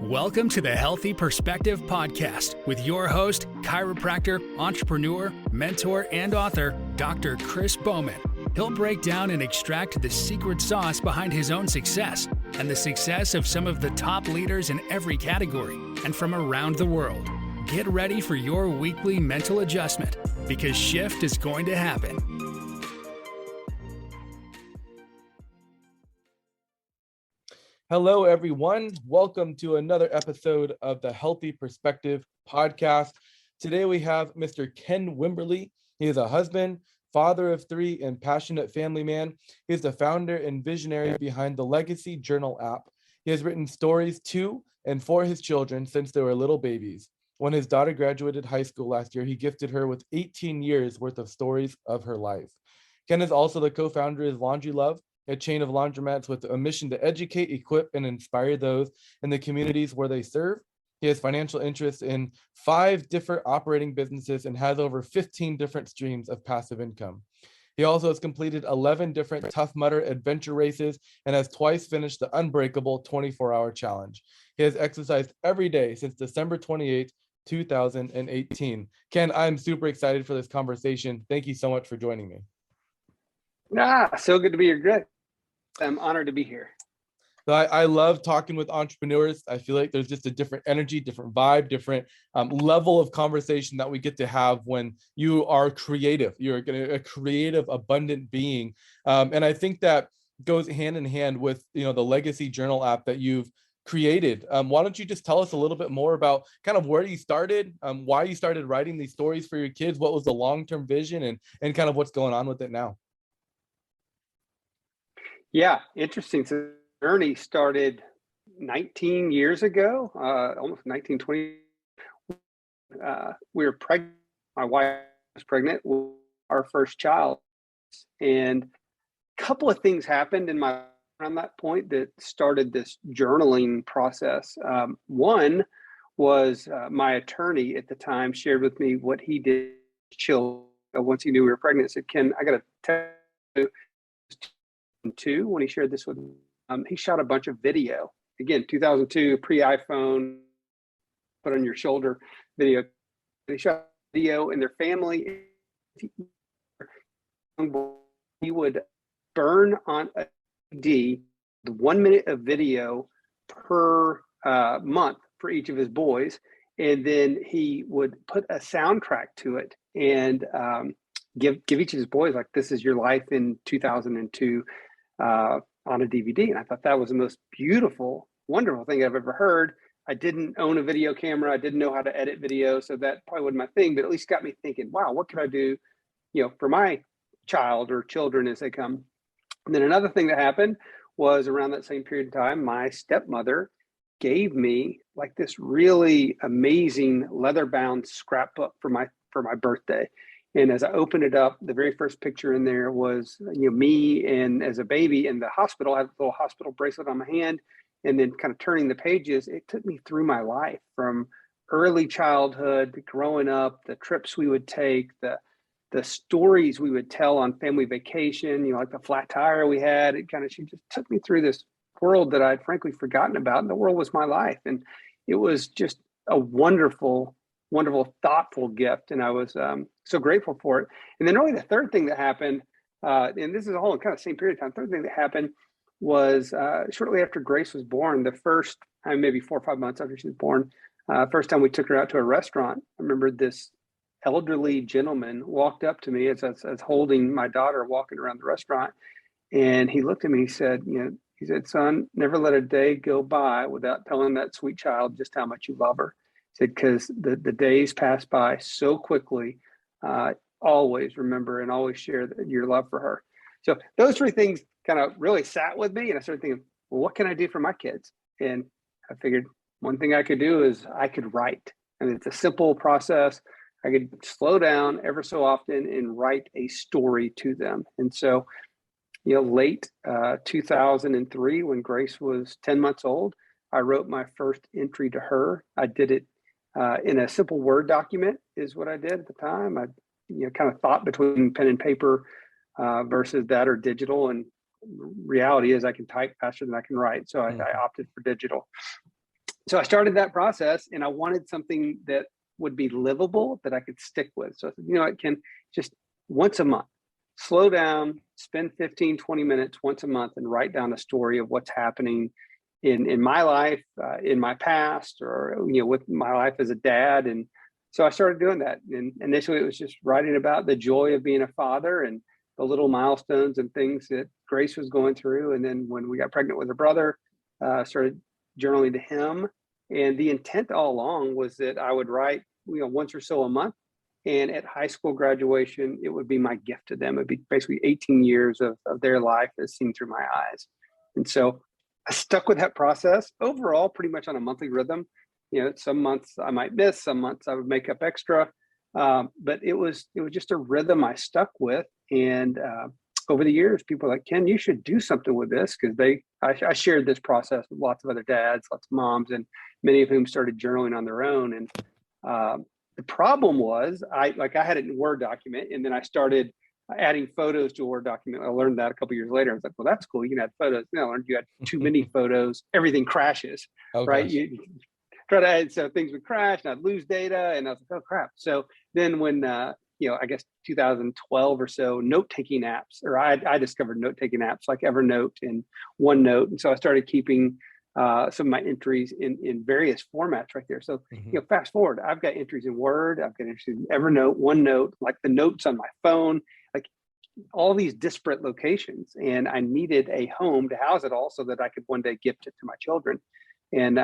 Welcome to the Healthy Perspective Podcast with your host, chiropractor, entrepreneur, mentor, and author, Dr. Chris Bowman. He'll break down and extract the secret sauce behind his own success and the success of some of the top leaders in every category and from around the world. Get ready for your weekly mental adjustment because shift is going to happen. Hello, everyone. Welcome to another episode of the Healthy Perspective Podcast. Today we have Mr. Ken Wimberly. He is a husband, father of three, and passionate family man. He is the founder and visionary behind the Legacy Journal app. He has written stories to and for his children since they were little babies. When his daughter graduated high school last year, he gifted her with 18 years worth of stories of her life. Ken is also the co-founder of Laundry Love, a chain of laundromats with a mission to educate, equip, and inspire those in the communities where they serve. He has financial interests in 5 different operating businesses and has over 15 different streams of passive income. He also has completed 11 different Tough Mudder adventure races and has twice finished the unbreakable 24-hour challenge. He has exercised every day since December 28, 2018. Ken, I'm super excited for this conversation. Thank you so much for joining me. So good to be here. Good. I'm honored to be here. So I love talking with entrepreneurs. I feel like there's just a different energy, different vibe, different level of conversation that we get to have when you are creative. You're a creative, abundant being. And I think that goes hand in hand with, the Legacy Journal app that you've created. Why don't you just tell us a little bit more about kind of where you started, why you started writing these stories for your kids, what was the long-term vision, and kind of what's going on with it now? Yeah, interesting. So the journey started 19 years ago, almost 19, 20. We were pregnant. My wife was pregnant with our first child. And a couple of things happened around that point that started this journaling process. One was my attorney at the time shared with me what he did to children once he knew we were pregnant. Said, Ken, I got to tell you, when he shared this with me, he shot a bunch of video. Again, 2002, pre-iPhone, put on your shoulder video. He shot video in their family. He would burn on a CD the 1 minute of video per month for each of his boys. And then he would put a soundtrack to it and give each of his boys, like, this is your life in 2002. On a DVD. And I thought that was the most beautiful, wonderful thing I've ever heard. I didn't own a video camera. I didn't know how to edit video. So that probably wasn't my thing, but at least got me thinking, wow, what could I do, for my child or children as they come? And then another thing that happened was around that same period of time, my stepmother gave me like this really amazing leather-bound scrapbook for my birthday. And as I opened it up, the very first picture in there was, me and as a baby in the hospital. I had a little hospital bracelet on my hand, and then kind of turning the pages, it took me through my life from early childhood to growing up, the trips we would take, the stories we would tell on family vacation, like the flat tire we had. She just took me through this world that I'd frankly forgotten about. And the world was my life. And it was just a wonderful, thoughtful gift. And I was so grateful for it. And then really the third thing that happened, and this is all in kind of the same period of time, third thing that happened was shortly after Grace was born, the first time, maybe 4 or 5 months after she was born, first time we took her out to a restaurant. I remember this elderly gentleman walked up to me as I was holding my daughter walking around the restaurant. And he looked at me, he said, son, never let a day go by without telling that sweet child just how much you love her. Said, because the days pass by so quickly, always remember and always share your love for her. So those 3 things kind of really sat with me. And I started thinking, well, what can I do for my kids? And I figured one thing I could do is I could write. And it's a simple process. I could slow down ever so often and write a story to them. And so, late 2003, when Grace was 10 months old, I wrote my first entry to her. I did it in a simple Word document is what I did at the time. I kind of thought between pen and paper versus that or digital. And reality is I can type faster than I can write. So I opted for digital. So I started that process, and I wanted something that would be livable, that I could stick with. So I said, I can just once a month, slow down, spend 15, 20 minutes once a month and write down a story of what's happening in my life, in my past, or, with my life as a dad. And so I started doing that. And initially it was just writing about the joy of being a father and the little milestones and things that Grace was going through. And then when we got pregnant with her brother, started journaling to him. And the intent all along was that I would write, once or so a month. And at high school graduation, it would be my gift to them. It'd be basically 18 years of their life as seen through my eyes. And so I stuck with that process overall, pretty much on a monthly rhythm. Some months I might miss, some months I would make up extra. But it was just a rhythm I stuck with. And over the years, people were like, Ken, you should do something with this, because I shared this process with lots of other dads, lots of moms, and many of whom started journaling on their own. And the problem was I had it in Word document, and then I started adding photos to a Word document. I learned that a couple of years later. I was like, well, that's cool. You can add photos. No, I learned you had too many photos. Everything crashes, right? Gosh. You try to add, so things would crash and I'd lose data. And I was like, oh, crap. So then when, I guess 2012 or so, note-taking apps, or I discovered note-taking apps like Evernote and OneNote. And so I started keeping some of my entries in various formats right there. So, fast forward, I've got entries in Word, I've got entries in Evernote, OneNote, like the notes on my phone, like all these disparate locations. And I needed a home to house it all so that I could one day gift it to my children. And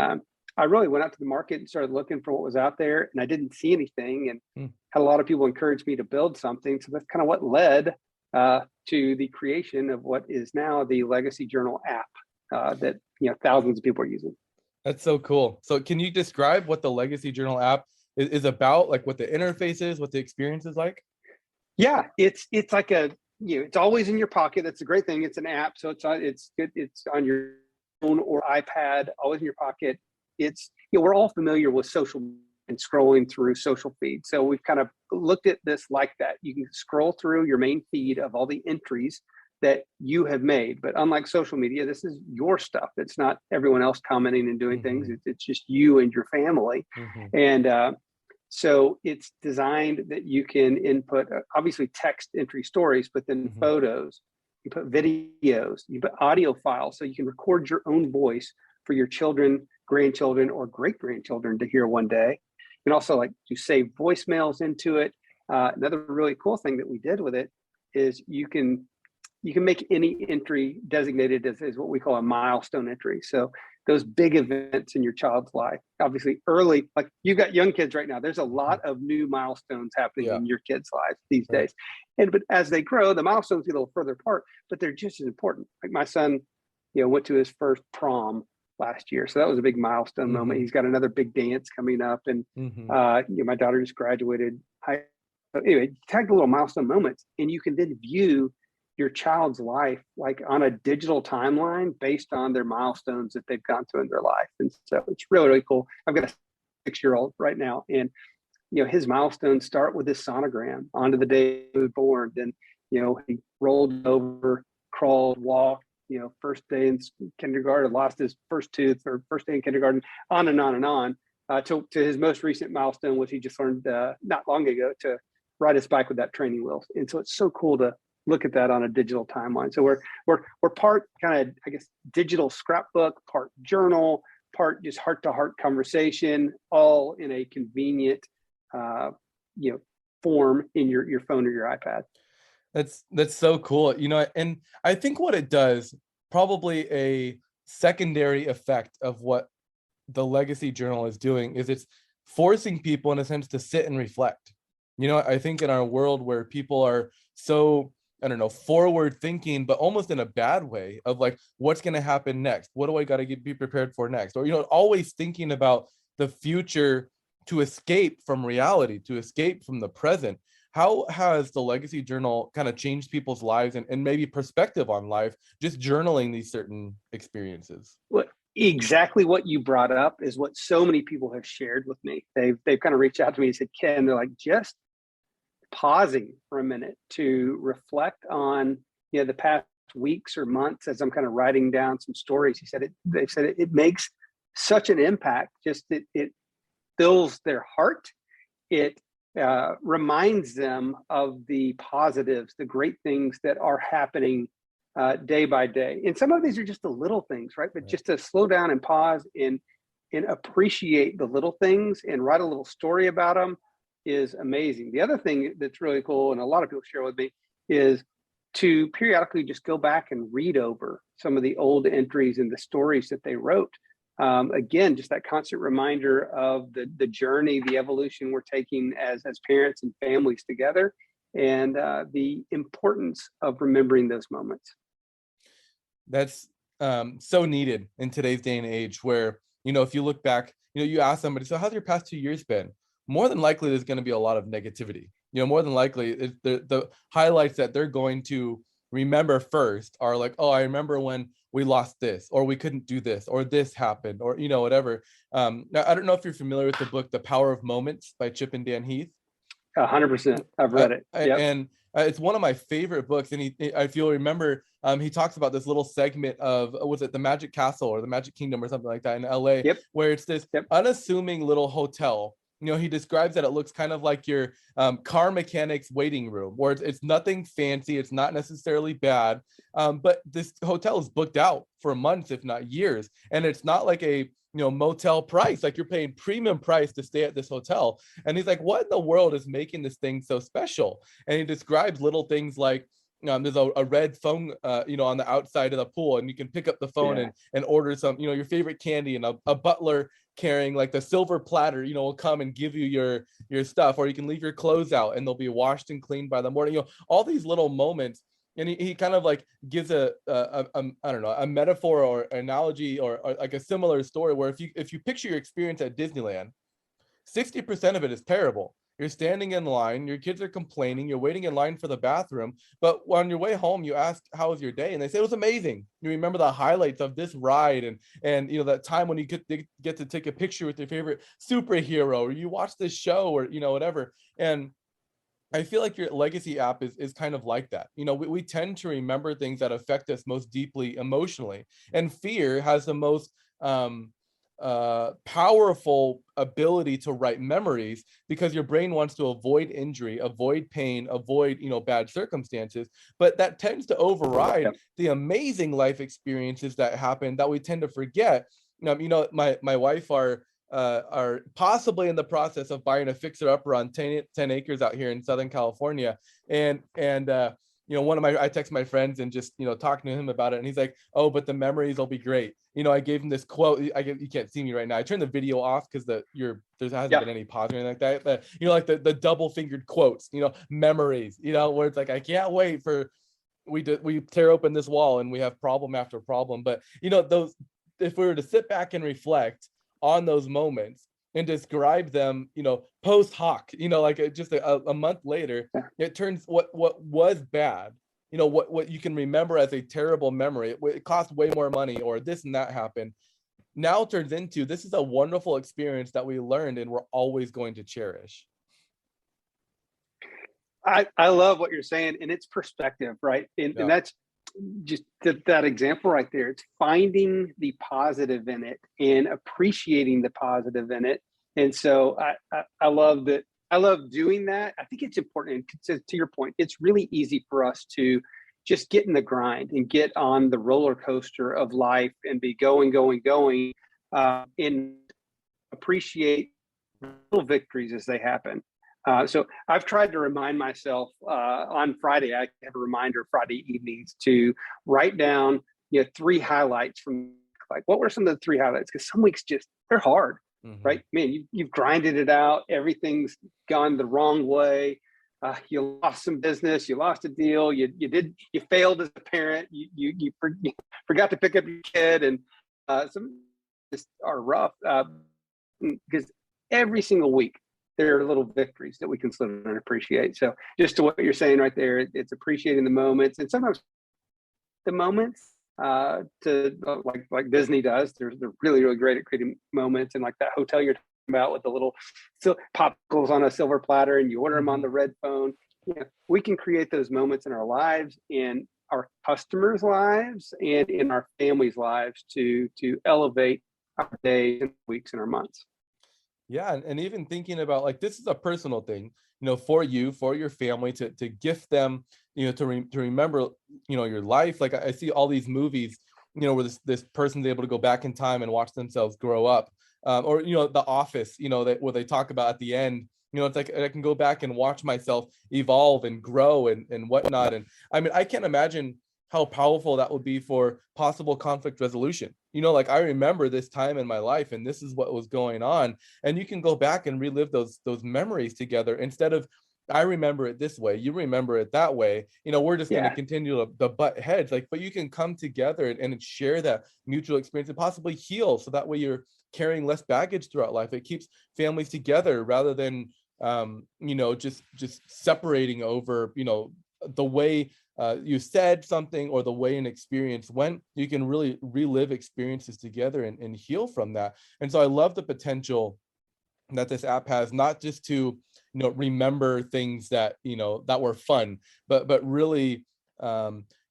I really went out to the market and started looking for what was out there, and I didn't see anything, and had a lot of people encourage me to build something. So that's kind of what led to the creation of what is now the Legacy Journal app that thousands of people are using. That's so cool. So can you describe what the Legacy Journal app is about, like what the interface is, what the experience is like? Yeah, it's like it's always in your pocket. That's a great thing. It's an app, so it's good. It's on your phone or iPad, always in your pocket. It's, we're all familiar with social and scrolling through social feeds. So we've kind of looked at this like that. You can scroll through your main feed of all the entries that you have made. But unlike social media, this is your stuff. It's not everyone else commenting and doing things. It's just you and your family. And so it's designed that you can input, obviously text entry stories, but then photos, you put videos, you put audio files, so you can record your own voice for your children, grandchildren, or great-grandchildren to hear one day. And also, like, you save voicemails into it. Another really cool thing that we did with it is you can make any entry designated as what we call a milestone entry. So those big events in your child's life, obviously early, like you've got young kids right now, there's a lot of new milestones happening in your kids' lives these days. But as they grow, the milestones get a little further apart, but they're just as important. Like my son, went to his first prom last year. So that was a big milestone moment. He's got another big dance coming up. And my daughter just graduated high. Anyway, tag the little milestone moments, and you can then view your child's life like on a digital timeline based on their milestones that they've gone through in their life. And so it's really, really cool. I've got a 6-year-old right now, and his milestones start with his sonogram onto the day he was born. Then he rolled over, crawled, walked, first day in kindergarten, lost his first tooth, or first day in kindergarten, on and on and on, to his most recent milestone, which he just learned not long ago, to ride his bike without training wheels. And so it's so cool to look at that on a digital timeline. So we're part kind of, I guess, digital scrapbook, part journal, part just heart-to-heart conversation, all in a convenient form in your phone or your iPad. That's so cool. And I think what it does, probably a secondary effect of what the Legacy Journal is doing, is it's forcing people in a sense to sit and reflect. I think in our world where people are so, I don't know, forward thinking, but almost in a bad way, of like, what's going to happen next? What do I got to be prepared for next? Or, always thinking about the future to escape from reality, to escape from the present. How has the Legacy Journal kind of changed people's lives and maybe perspective on life, just journaling these certain experiences? Well, exactly what you brought up is what so many people have shared with me. They've kind of reached out to me and said, Ken, they're like, just pausing for a minute to reflect on the past weeks or months as I'm kind of writing down some stories. They said it makes such an impact. Just it fills their heart. It reminds them of the positives, the great things that are happening day by day. And some of these are just the little things, right? But just to slow down and pause and appreciate the little things and write a little story about them is amazing. The other thing that's really cool, and a lot of people share with me, is to periodically just go back and read over some of the old entries and the stories that they wrote. Again, just that constant reminder of the journey, the evolution we're taking as parents and families together, and the importance of remembering those moments. That's so needed in today's day and age where, if you look back, you ask somebody, so how's your past 2 years been? More than likely, there's going to be a lot of negativity. More than likely, the highlights that they're going to remember first are like, oh, I remember when we lost this, or we couldn't do this, or this happened, or, whatever. Now, I don't know if you're familiar with the book, The Power of Moments by Chip and Dan Heath. 100%. I've read it. Yep. And it's one of my favorite books. And if you'll remember, he talks about this little segment of, was it the Magic Castle or the Magic Kingdom or something like that in LA, where it's this unassuming little hotel. He describes that it looks kind of like your car mechanic's waiting room, where it's nothing fancy. It's not necessarily bad. But this hotel is booked out for months, if not years. And it's not like a motel price, like you're paying premium price to stay at this hotel. And he's like, what in the world is making this thing so special? And he describes little things like, there's a red phone, on the outside of the pool, and you can pick up the phone and order some, your favorite candy, and a butler carrying like the silver platter, will come and give you your stuff, or you can leave your clothes out and they'll be washed and cleaned by the morning. All these little moments. And he kind of like gives a I don't know, a metaphor or analogy or like a similar story where if you picture your experience at Disneyland, 60% of it is terrible. You're standing in line, your kids are complaining, you're waiting in line for the bathroom, but on your way home, you ask, how was your day? And they say it was amazing. You remember the highlights of this ride and that time when you get to take a picture with your favorite superhero, or you watch this show, or whatever. And I feel like your legacy app is kind of like that. We tend to remember things that affect us most deeply emotionally, and fear has the most powerful ability to write memories, because your brain wants to avoid injury, avoid pain, avoid bad circumstances, but that tends to override the amazing life experiences that happen that we tend to forget. My wife are possibly in the process of buying a fixer-upper on 10 acres out here in Southern California, and I text my friends and just talking to him about it, and he's like, oh, but the memories will be great. I gave him this quote. You can't see me right now. I turned the video off because there hasn't been any pause or anything like that. But like the double fingered quotes, memories, where it's like, I can't wait for we tear open this wall and we have problem after problem. But those, if we were to sit back and reflect on those moments and describe them, post hoc, like just a month later, it turns what was bad, what you can remember as a terrible memory, it cost way more money, or this and that happened, now turns into, this is a wonderful experience that we learned and we're always going to cherish. I love what you're saying, and it's perspective, right? And that's just that example right there. It's finding the positive in it and appreciating the positive in it. And so I love that. I love doing that. I think it's important. And to your point, it's really easy for us to just get in the grind and get on the roller coaster of life and be going, and appreciate little victories as they happen. So I've tried to remind myself on Friday, I have a reminder Friday evenings to write down 3 highlights from, like, what were some of the 3 highlights? Because some weeks they're hard, right? Man, you've grinded it out. Everything's gone the wrong way. You lost some business. You lost a deal. You failed as a parent. You forgot to pick up your kid, and some just are rough because every single week there are little victories that we can slow down and appreciate. So just to what you're saying right there, it's appreciating the moments, and sometimes the moments to like Disney does. They're really, really great at creating moments, and like that hotel you're talking about with the little popsicles on a silver platter, and you order them on the red phone. We can create those moments in our lives, in our customers' lives, and in our families' lives to elevate our days and weeks and our months. Yeah, and even thinking about like this is a personal thing, for you, for your family, to gift them, to remember, your life. Like I see all these movies, where this person's able to go back in time and watch themselves grow up, or The Office, that where they talk about at the end. It's like I can go back and watch myself evolve and grow and whatnot. And I mean, I can't imagine how powerful that would be for possible conflict resolution. Like I remember this time in my life and this is what was going on. And you can go back and relive those memories together instead of I remember it this way, you remember it that way. We're just going to continue to butt heads. Like, but you can come together and share that mutual experience and possibly heal. So that way you're carrying less baggage throughout life. It keeps families together rather than just separating over, the way you said something or the way an experience went. You can really relive experiences together and heal from that. And so I love the potential that this app has, not just to remember things that that were fun, but really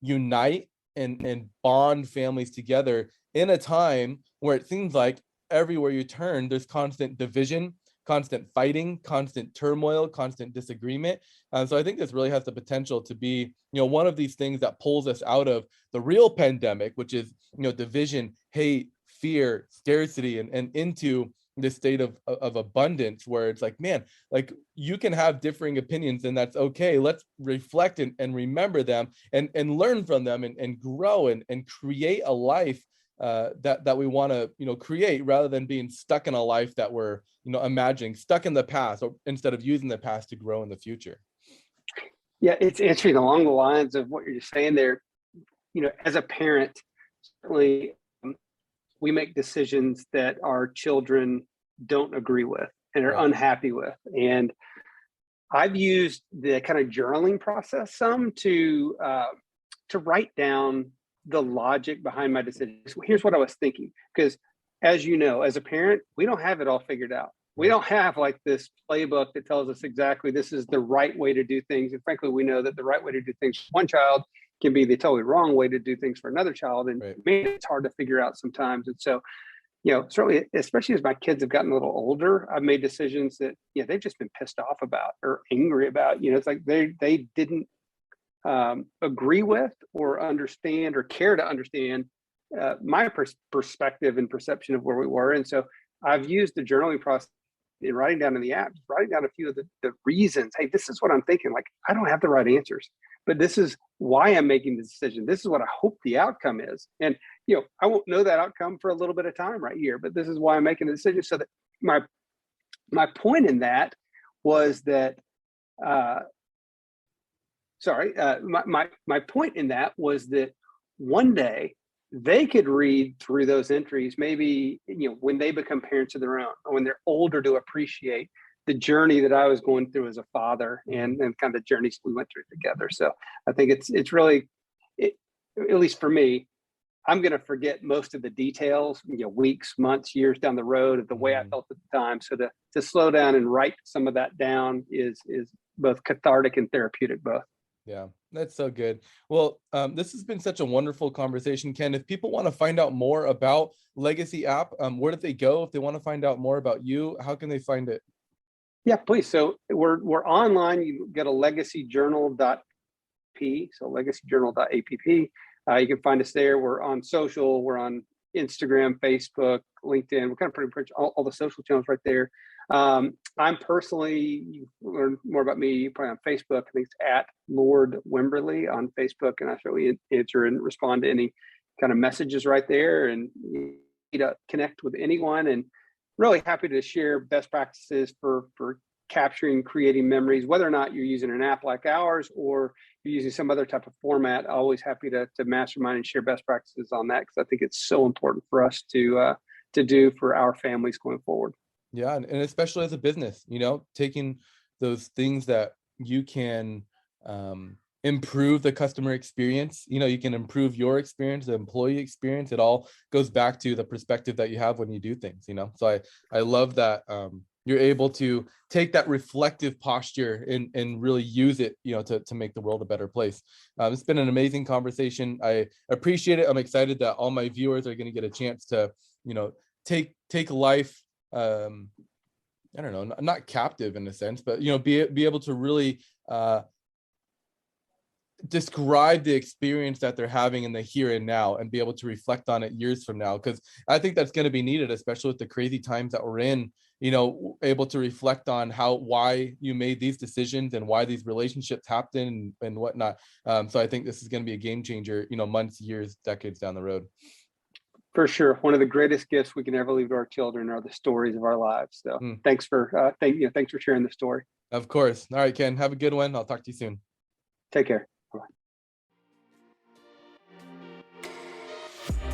unite and bond families together in a time where it seems like everywhere you turn there's constant division, constant fighting, constant turmoil, constant disagreement. So I think this really has the potential to be, one of these things that pulls us out of the real pandemic, which is, division, hate, fear, scarcity, and into this state of abundance where it's like, man, like you can have differing opinions and that's okay. Let's reflect and remember them and learn from them and grow and create a life that we want to create, rather than being stuck in a life that we're imagining, stuck in the past, or instead of using the past to grow in the future. Yeah, it's interesting along the lines of what you're saying there. As a parent, certainly we make decisions that our children don't agree with and are unhappy with. And I've used the kind of journaling process some to write down the logic behind my decisions. Here's what I was thinking, because as you know, as a parent, we don't have it all figured out. We don't have like this playbook that tells us exactly this is the right way to do things. And frankly, we know that the right way to do things for one child can be the totally wrong way to do things for another child. And maybe it's hard to figure out sometimes. And so, certainly, especially as my kids have gotten a little older, I've made decisions that, they've just been pissed off about or angry about. It's like they didn't agree with or understand or care to understand my perspective and perception of where we were. And so I've used the journaling process in writing down in the app, writing down a few of the reasons. Hey, this is what I'm thinking. Like, I don't have the right answers, but this is why I'm making the decision. This is what I hope the outcome is. And, I won't know that outcome for a little bit of time right here, but this is why I'm making the decision. So that my point in that was that, my point in that was that one day they could read through those entries, maybe, when they become parents of their own, or when they're older, to appreciate the journey that I was going through as a father and kind of the journeys we went through together. So I think it's really, at least for me, I'm going to forget most of the details, weeks, months, years down the road of the way I felt at the time. So to slow down and write some of that down is both cathartic and therapeutic both. Yeah, that's so good. Well, this has been such a wonderful conversation, Ken. If people want to find out more about Legacy app, where do they go? If they want to find out more about you, how can they find it? Yeah, please. So we're online. You get a legacyjournal.p, so legacyjournal.app. You can find us there. We're on social. We're on Instagram, Facebook, LinkedIn. We're kind of pretty much all the social channels right there. I'm personally, you learn more about me probably on Facebook. I think it's at Lord Wimberly on Facebook, and I certainly answer and respond to any kind of messages right there, and connect with anyone. And really happy to share best practices for capturing, creating memories, whether or not you're using an app like ours or you're using some other type of format. Always happy to mastermind and share best practices on that, because I think it's so important for us to do for our families going forward. Yeah, and especially as a business, taking those things that you can improve the customer experience, you can improve your experience, the employee experience. It all goes back to the perspective that you have when you do things, So I love that you're able to take that reflective posture and really use it, to make the world a better place. It's been an amazing conversation. I appreciate it. I'm excited that all my viewers are going to get a chance to, take life, I don't know, not captive in a sense, but, you know, be able to really describe the experience that they're having in the here and now, and be able to reflect on it years from now. Because I think that's going to be needed, especially with the crazy times that we're in, you know, able to reflect on why you made these decisions and why these relationships happen and whatnot. So I think this is going to be a game changer, you know, months, years, decades down the road. For sure. One of the greatest gifts we can ever leave to our children are the stories of our lives. So thanks for sharing the story. Of course. All right, Ken, have a good one. I'll talk to you soon. Take care.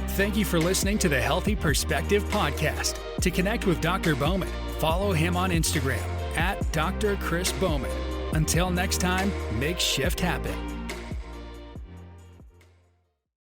Thank you for listening to the Healthy Perspective Podcast. To connect with Dr. Bowman, follow him on Instagram @Dr. Chris Bowman. Until next time, make shift happen.